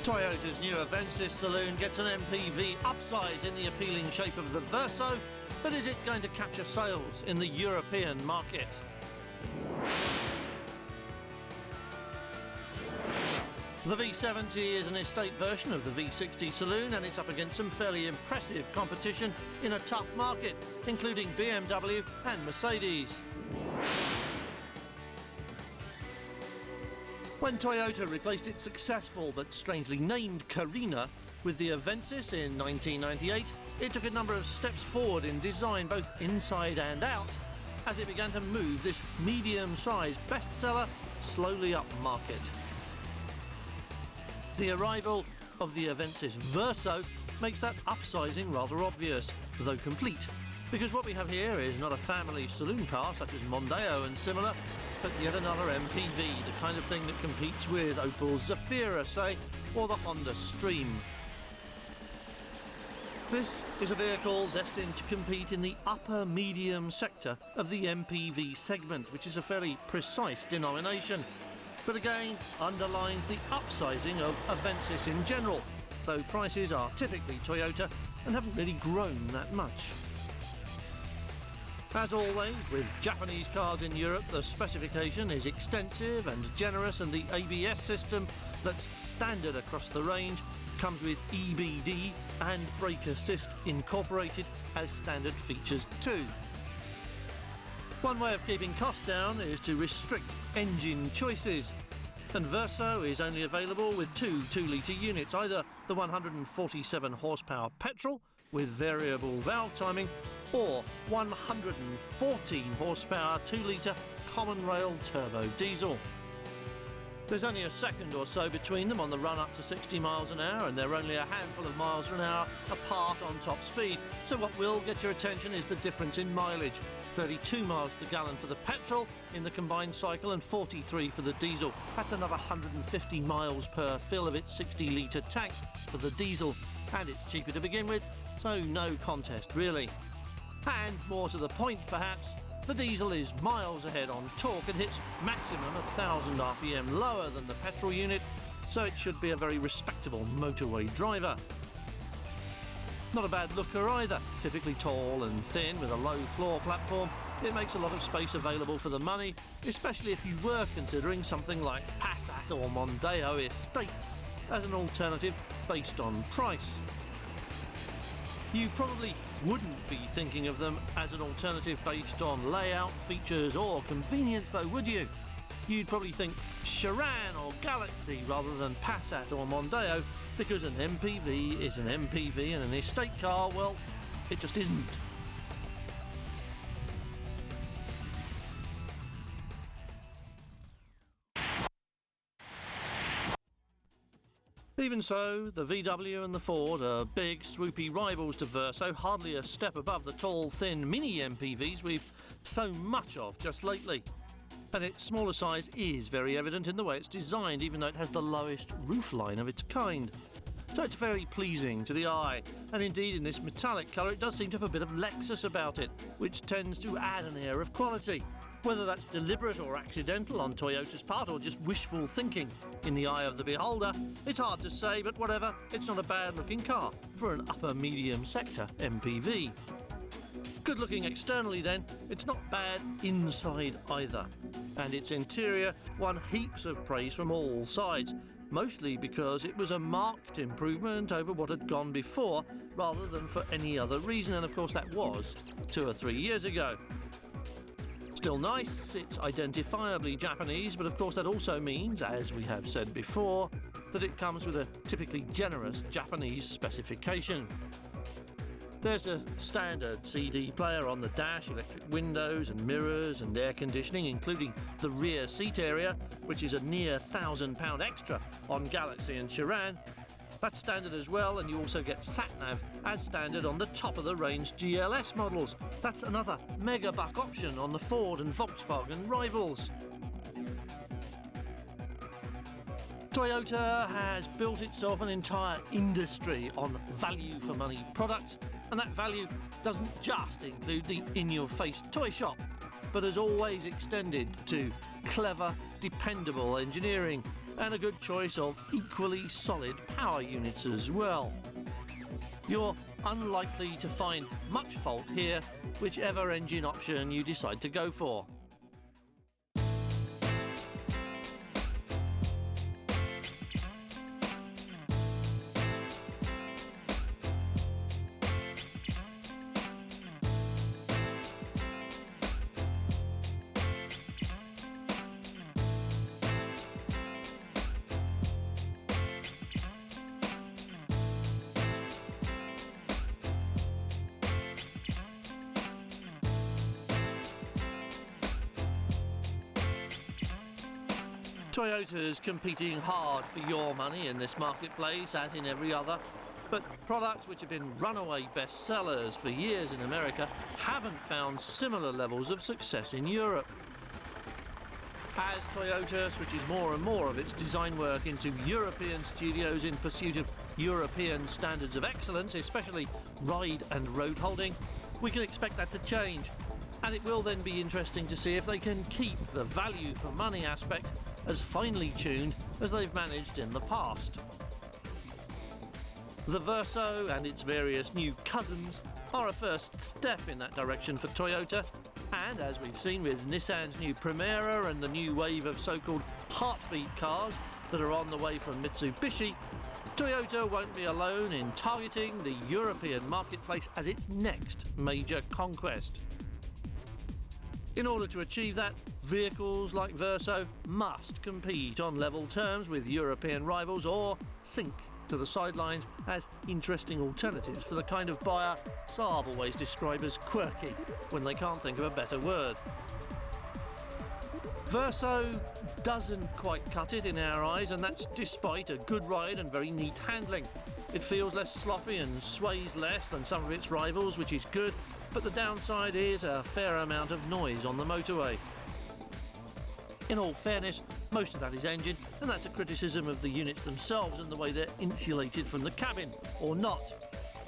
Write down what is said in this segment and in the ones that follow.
Toyota's new Avensis saloon gets an MPV upsize in the appealing shape of the Verso, but is it going to capture sales in the European market? The V70 is an estate version of the V60 saloon, and it's up against some fairly impressive competition in a tough market, including BMW and Mercedes. When Toyota replaced its successful but strangely named Carina with the Avensis in 1998, it took a number of steps forward in design, both inside and out, as it began to move this medium-sized bestseller slowly up market. The arrival of the Avensis Verso makes that upsizing rather obvious, though complete, because what we have here is not a family saloon car such as Mondeo and similar, but yet another MPV, the kind of thing that competes with Opel's Zafira, say, or the Honda Stream. This is a vehicle destined to compete in the upper medium sector of the MPV segment, which is a fairly precise denomination, but again underlines the upsizing of Avensis in general, though prices are typically Toyota and haven't really grown that much. As always, with Japanese cars in Europe, the specification is extensive and generous, and the ABS system that's standard across the range comes with EBD and brake assist incorporated as standard features too. One way of keeping costs down is to restrict engine choices, and Verso is only available with two 2-litre units, either the 147 horsepower petrol with variable valve timing, or 114 horsepower 2-litre common rail turbo diesel. There's only a second or so between them on the run up to 60 miles an hour, and they're only a handful of miles an hour apart on top speed. So what will get your attention is the difference in mileage. 32 miles per gallon for the petrol in the combined cycle and 43 for the diesel. That's another 150 miles per fill of its 60-litre tank for the diesel, and it's cheaper to begin with, so no contest really. And more to the point perhaps, the diesel is miles ahead on torque and hits maximum 1,000 RPM lower than the petrol unit, so it should be a very respectable motorway driver. Not a bad looker either, typically tall and thin with a low floor platform. It makes a lot of space available for the money, especially if you were considering something like Passat or Mondeo estates as an alternative based on price. You probably wouldn't be thinking of them as an alternative based on layout, features or convenience though, would you? You'd probably think Chiron or Galaxy rather than Passat or Mondeo, because an MPV is an MPV and an estate car, well, it just isn't. Even so, the VW and the Ford are big, swoopy rivals to Verso, hardly a step above the tall, thin mini MPVs we've so much of just lately. And its smaller size is very evident in the way it's designed, even though it has the lowest roofline of its kind. So it's fairly pleasing to the eye, and indeed in this metallic colour it does seem to have a bit of Lexus about it, which tends to add an air of quality. Whether that's deliberate or accidental on Toyota's part, or just wishful thinking in the eye of the beholder, it's hard to say, but whatever, it's not a bad looking car for an upper medium sector MPV. Good looking externally then, it's not bad inside either. And its interior won heaps of praise from all sides, mostly because it was a marked improvement over what had gone before, rather than for any other reason, and of course that was 2 or 3 years ago. Still nice, it's identifiably Japanese, but of course that also means, as we have said before, that it comes with a typically generous Japanese specification. There's a standard CD player on the dash, electric windows and mirrors and air conditioning, including the rear seat area, which is a near £1,000 extra on Galaxy and Chiron. That's standard as well, and you also get sat-nav as standard on the top-of-the-range GLS models. That's another mega-buck option on the Ford and Volkswagen rivals. Toyota has built itself an entire industry on value-for-money products, and that value doesn't just include the in-your-face toy shop, but has always extended to clever, dependable engineering, and a good choice of equally solid power units as well. You're unlikely to find much fault here, whichever engine option you decide to go for. Toyota's competing hard for your money in this marketplace, as in every other, but products which have been runaway bestsellers for years in America haven't found similar levels of success in Europe. As Toyota switches more and more of its design work into European studios in pursuit of European standards of excellence, especially ride and road holding, we can expect that to change. And it will then be interesting to see if they can keep the value for money aspect as finely tuned as they've managed in the past. The Verso and its various new cousins are a first step in that direction for Toyota, and as we've seen with Nissan's new Primera and the new wave of so-called heartbeat cars that are on the way from Mitsubishi, Toyota won't be alone in targeting the European marketplace as its next major conquest. In order to achieve that, vehicles like Verso must compete on level terms with European rivals or sink to the sidelines as interesting alternatives for the kind of buyer Saab always describe as quirky when they can't think of a better word. Verso doesn't quite cut it in our eyes, and that's despite a good ride and very neat handling. It feels less sloppy and sways less than some of its rivals, which is good, but the downside is a fair amount of noise on the motorway. In all fairness, most of that is engine, and that's a criticism of the units themselves and the way they're insulated from the cabin, or not.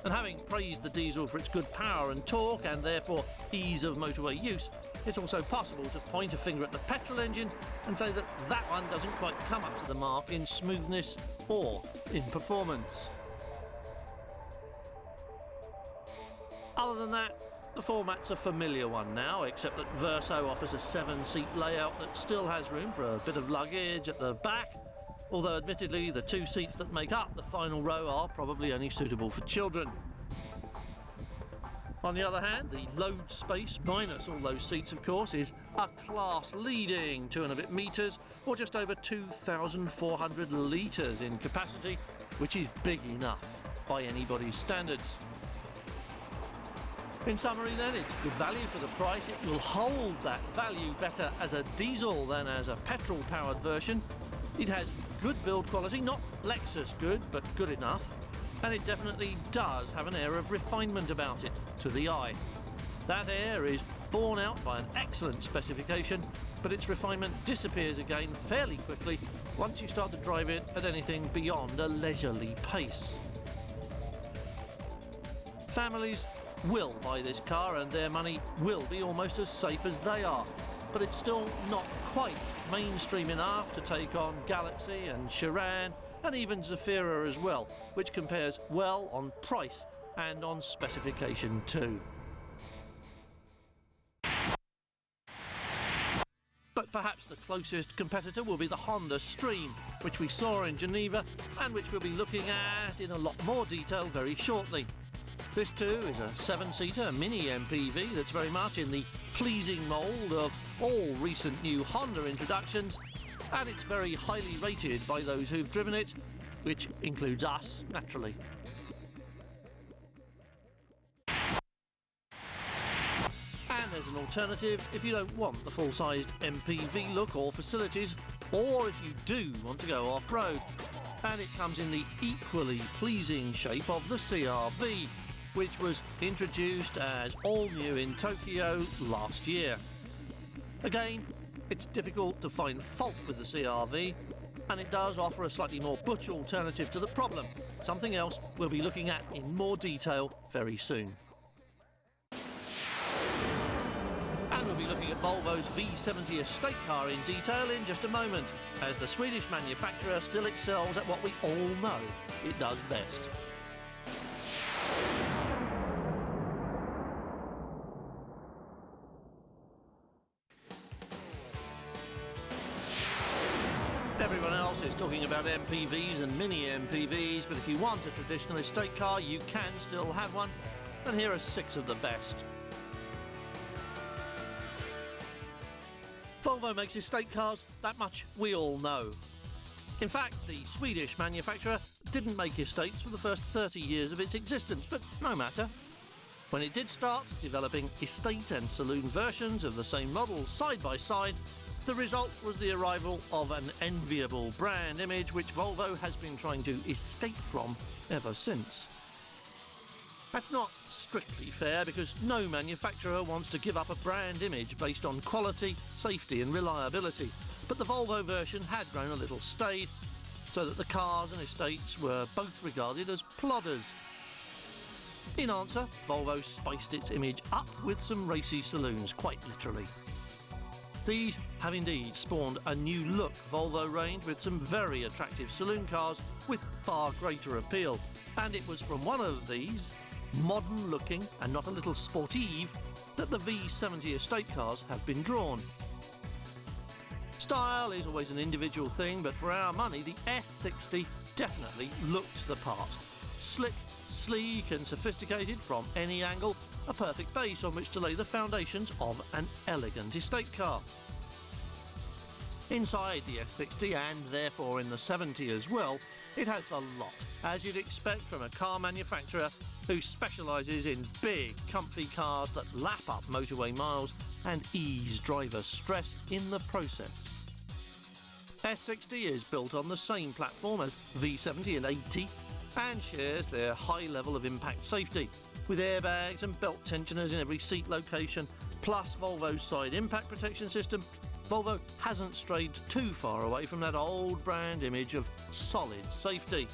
And having praised the diesel for its good power and torque and therefore ease of motorway use, it's also possible to point a finger at the petrol engine and say that that one doesn't quite come up to the mark in smoothness or in performance. Other than that, the format's a familiar one now, except that Verso offers a 7-seat layout that still has room for a bit of luggage at the back, although admittedly the 2 seats that make up the final row are probably only suitable for children. On the other hand, the load space, minus all those seats of course, is a class-leading 2 and a bit metres, or just over 2,400 litres in capacity, which is big enough by anybody's standards. In summary then, it's good value for the price. It will hold that value better as a diesel than as a petrol-powered version. It has good build quality, not Lexus good, but good enough. And it definitely does have an air of refinement about it, to the eye. That air is borne out by an excellent specification, but its refinement disappears again fairly quickly once you start to drive it at anything beyond a leisurely pace. Families will buy this car and their money will be almost as safe as they are, but it's still not quite mainstream enough to take on Galaxy and Chiron and even Zafira as well, which compares well on price and on specification too. But perhaps the closest competitor will be the Honda Stream, which we saw in Geneva and which we'll be looking at in a lot more detail very shortly. This too is a 7-seater mini MPV that's very much in the pleasing mould of all recent new Honda introductions, and it's very highly rated by those who've driven it, which includes us, naturally. And there's an alternative if you don't want the full-sized MPV look or facilities, or if you do want to go off-road. And it comes in the equally pleasing shape of the CR-V, which was introduced as all new in Tokyo last year. Again, it's difficult to find fault with the CR-V, and it does offer a slightly more butch alternative to the problem, something else we'll be looking at in more detail very soon. And we'll be looking at Volvo's V70 estate car in detail in just a moment, as the Swedish manufacturer still excels at what we all know it does best. Everyone else is talking about MPVs and mini MPVs, but if you want a traditional estate car, you can still have one. And here are 6 of the best. Volvo makes estate cars, that much we all know. In fact, the Swedish manufacturer didn't make estates for the first 30 years of its existence, but no matter. When it did start developing estate and saloon versions of the same model side by side, the result was the arrival of an enviable brand image which Volvo has been trying to escape from ever since. That's not strictly fair because no manufacturer wants to give up a brand image based on quality, safety and reliability, but the Volvo version had grown a little staid, so that the cars and estates were both regarded as plodders. In answer, Volvo spiced its image up with some racy saloons, quite literally. These have indeed spawned a new look Volvo range with some very attractive saloon cars with far greater appeal. And it was from one of these, modern looking and not a little sportive, that the V70 estate cars have been drawn. Style is always an individual thing, but for our money the S60 definitely looks the part. Slick, sleek and sophisticated from any angle, a perfect base on which to lay the foundations of an elegant estate car. Inside the S60, and therefore in the 70 as well, it has the lot, as you'd expect from a car manufacturer who specialises in big, comfy cars that lap up motorway miles and ease driver stress in the process. S60 is built on the same platform as V70 and 80 and shares their high level of impact safety, with airbags and belt tensioners in every seat location, plus Volvo's side impact protection system. Volvo hasn't strayed too far away from that old brand image of solid safety.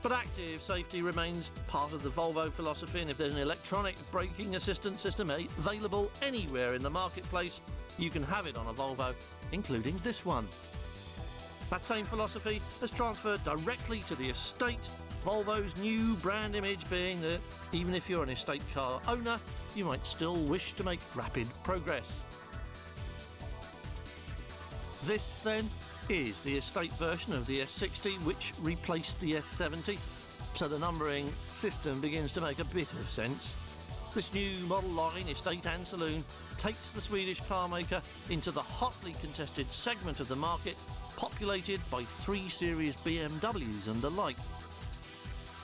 But active safety remains part of the Volvo philosophy, and if there's an electronic braking assistance system available anywhere in the marketplace, you can have it on a Volvo, including this one. That same philosophy has transferred directly to the estate, Volvo's new brand image being that even if you're an estate car owner, you might still wish to make rapid progress. This, then, is the estate version of the S60, which replaced the S70, so the numbering system begins to make a bit of sense. This new model line, estate and saloon, takes the Swedish car maker into the hotly contested segment of the market, populated by 3 Series BMWs and the like.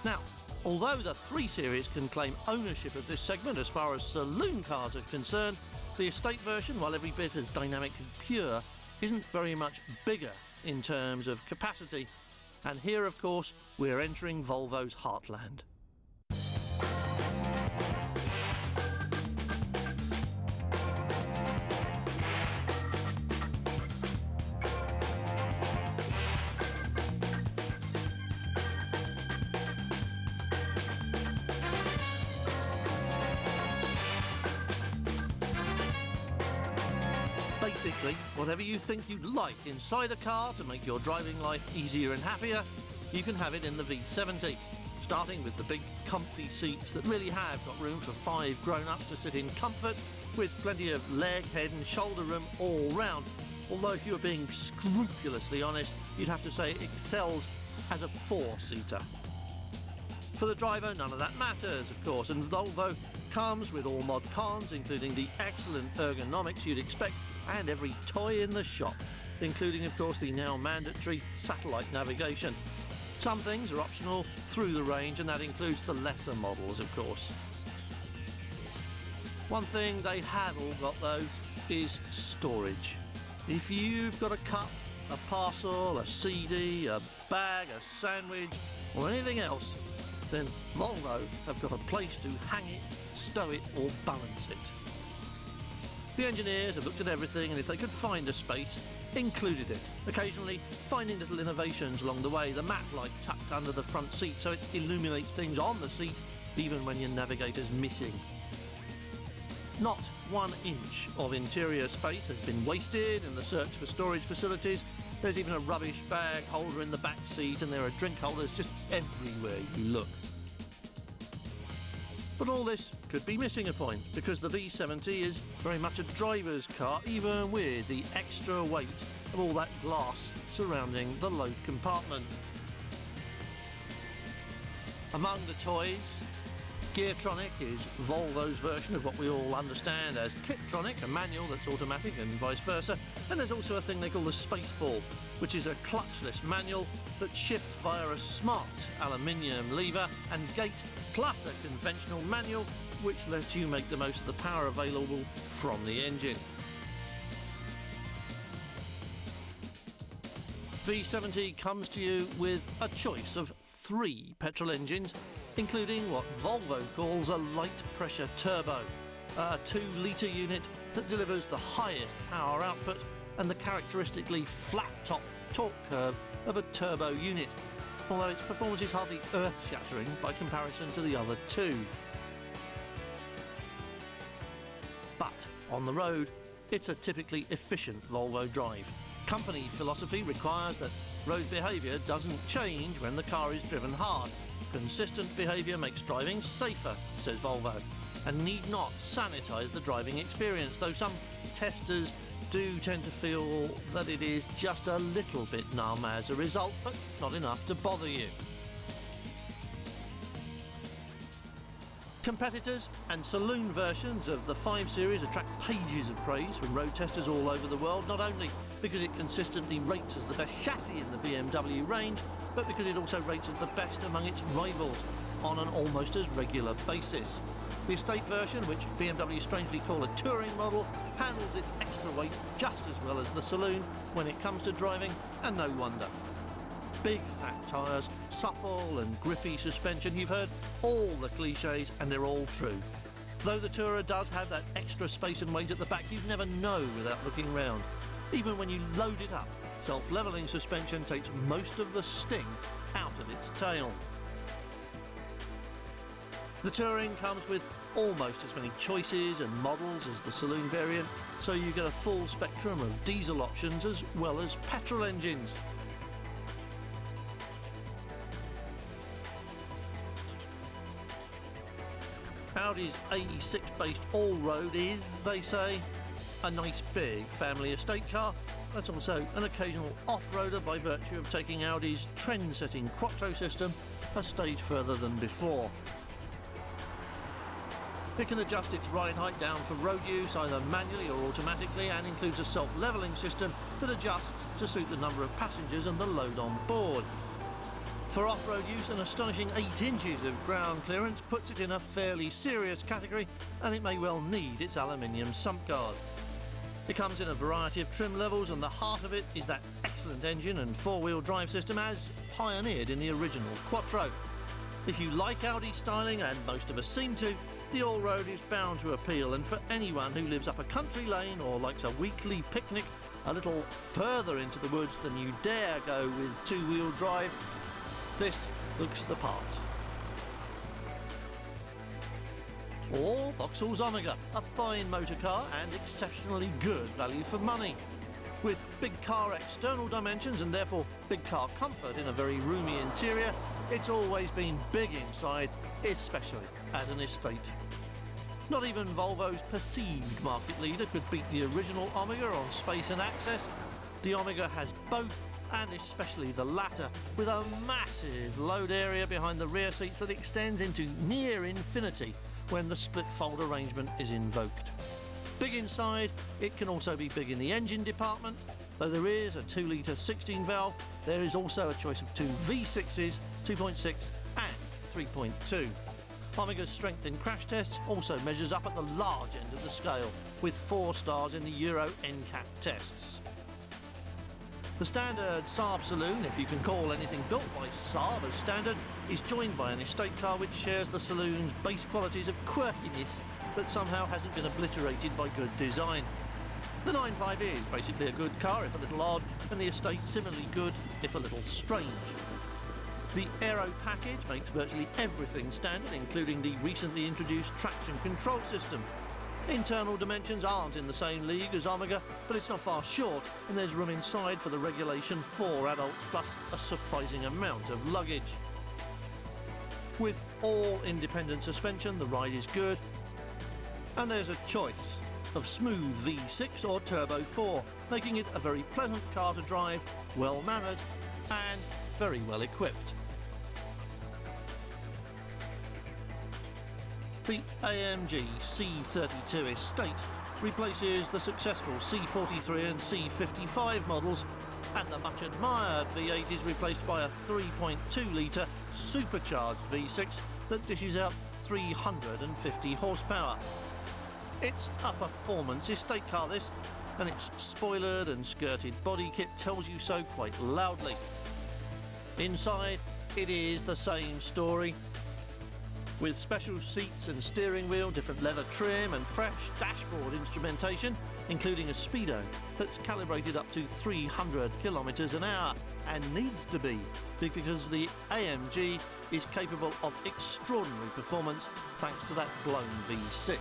Now, although the 3 Series can claim ownership of this segment as far as saloon cars are concerned, the estate version, while every bit as dynamic and pure, isn't very much bigger in terms of capacity. And here, of course, we're entering Volvo's heartland. Basically, whatever you think you'd like inside a car to make your driving life easier and happier, you can have it in the V70. Starting with the big comfy seats that really have got room for 5 grown-ups to sit in comfort, with plenty of leg, head and shoulder room all round. Although if you were being scrupulously honest, you'd have to say it excels as a 4-seater. For the driver, none of that matters, of course, and Volvo comes with all mod cons, including the excellent ergonomics you'd expect and every toy in the shop, including, of course, the now mandatory satellite navigation. Some things are optional through the range, and that includes the lesser models, of course. One thing they have all got, though, is storage. If you've got a cup, a parcel, a CD, a bag, a sandwich, or anything else, then Volvo have got a place to hang it, stow it, or balance it. The engineers have looked at everything, and if they could find a space, included it, occasionally finding little innovations along the way. The map light tucked under the front seat so it illuminates things on the seat even when your navigator's missing. Not 1 inch of interior space has been wasted in the search for storage facilities. There's even a rubbish bag holder in the back seat, and there are drink holders just everywhere you look. But all this could be missing a point, because the V70 is very much a driver's car, even with the extra weight of all that glass surrounding the load compartment. Among the toys, Geartronic is Volvo's version of what we all understand as Tiptronic, a manual that's automatic and vice versa. And there's also a thing they call the Spaceball, which is a clutchless manual that shifts via a smart aluminium lever and gate, plus a conventional manual which lets you make the most of the power available from the engine. V70 comes to you with a choice of 3 petrol engines, including what Volvo calls a light pressure turbo, a 2-litre unit that delivers the highest power output and the characteristically flat top torque curve of a turbo unit, although its performance is hardly earth-shattering by comparison to the other 2. But on the road, it's a typically efficient Volvo drive. Company philosophy requires that road behaviour doesn't change when the car is driven hard. Consistent behaviour makes driving safer, says Volvo, and need not sanitise the driving experience, though some testers do tend to feel that it is just a little bit numb as a result, but not enough to bother you. Competitors and saloon versions of the 5 Series attract pages of praise from road testers all over the world, not only because it consistently rates as the best chassis in the BMW range, but because it also rates as the best among its rivals on an almost as regular basis. The estate version, which BMW strangely call a touring model, handles its extra weight just as well as the saloon when it comes to driving, and no wonder. Big fat tyres, supple and grippy suspension, you've heard all the cliches and they're all true. Though the Tourer does have that extra space and weight at the back, you'd never know without looking round. Even when you load it up, self-levelling suspension takes most of the sting out of its tail. The Touring comes with almost as many choices and models as the saloon variant, so you get a full spectrum of diesel options as well as petrol engines. Audi's A6-based all-road is, they say, a nice big family estate car that's also an occasional off-roader by virtue of taking Audi's trend-setting Quattro system a stage further than before. It can adjust its ride height down for road use either manually or automatically, and includes a self-levelling system that adjusts to suit the number of passengers and the load on board. For off-road use, an astonishing 8 inches of ground clearance puts it in a fairly serious category, and it may well need its aluminium sump guard. It comes in a variety of trim levels, and the heart of it is that excellent engine and 4-wheel drive system as pioneered in the original Quattro. If you like Audi styling, and most of us seem to, the all-road is bound to appeal, and for anyone who lives up a country lane or likes a weekly picnic a little further into the woods than you dare go with 2-wheel drive, this looks the part. Or Vauxhall's Omega, a fine motor car and exceptionally good value for money. With big car external dimensions and therefore big car comfort in a very roomy interior, it's always been big inside, especially as an estate. Not even Volvo's perceived market leader could beat the original Omega on space and access. The Omega has both, and especially the latter, with a massive load area behind the rear seats that extends into near infinity when the split fold arrangement is invoked. Big inside, it can also be big in the engine department. Though there is a 2-litre 16-valve, there is also a choice of 2 V6s, 2.6 and 3.2. Omega's strength in crash tests also measures up at the large end of the scale, with 4 stars in the Euro NCAP tests. The standard Saab saloon, if you can call anything built by Saab as standard, is joined by an estate car which shares the saloon's base qualities of quirkiness that somehow hasn't been obliterated by good design. The 9.5 is basically a good car, if a little odd, and the estate similarly good, if a little strange. The Aero package makes virtually everything standard, including the recently introduced traction control system. Internal dimensions aren't in the same league as Omega, but it's not far short, and there's room inside for the regulation 4 adults plus a surprising amount of luggage. With all independent suspension, the ride is good, and there's a choice of smooth V6 or Turbo 4, making it a very pleasant car to drive, well-mannered and very well equipped. The AMG C32 Estate replaces the successful C43 and C55 models, and the much admired V8 is replaced by a 3.2-litre supercharged V6 that dishes out 350 horsepower. It's a performance estate car, this, and its spoilered and skirted body kit tells you so quite loudly. Inside, it is the same story, with special seats and steering wheel, different leather trim and fresh dashboard instrumentation, including a speedo that's calibrated up to 300 kilometres an hour, and needs to be, because the AMG is capable of extraordinary performance thanks to that blown V6.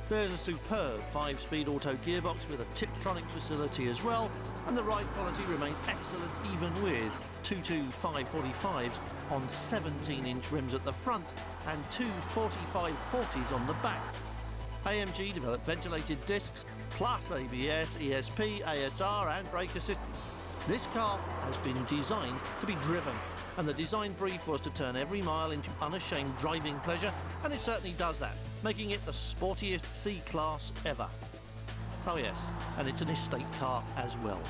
There's a superb 5-speed auto gearbox with a Tiptronic facility as well, and the ride quality remains excellent even with 225/45s on 17-inch rims at the front and two 45/40s on the back. AMG developed ventilated discs, plus ABS, ESP, ASR and brake assist. This car has been designed to be driven, and the design brief was to turn every mile into unashamed driving pleasure, and it certainly does that, making it the sportiest C-Class ever. Oh yes, and it's an estate car as well.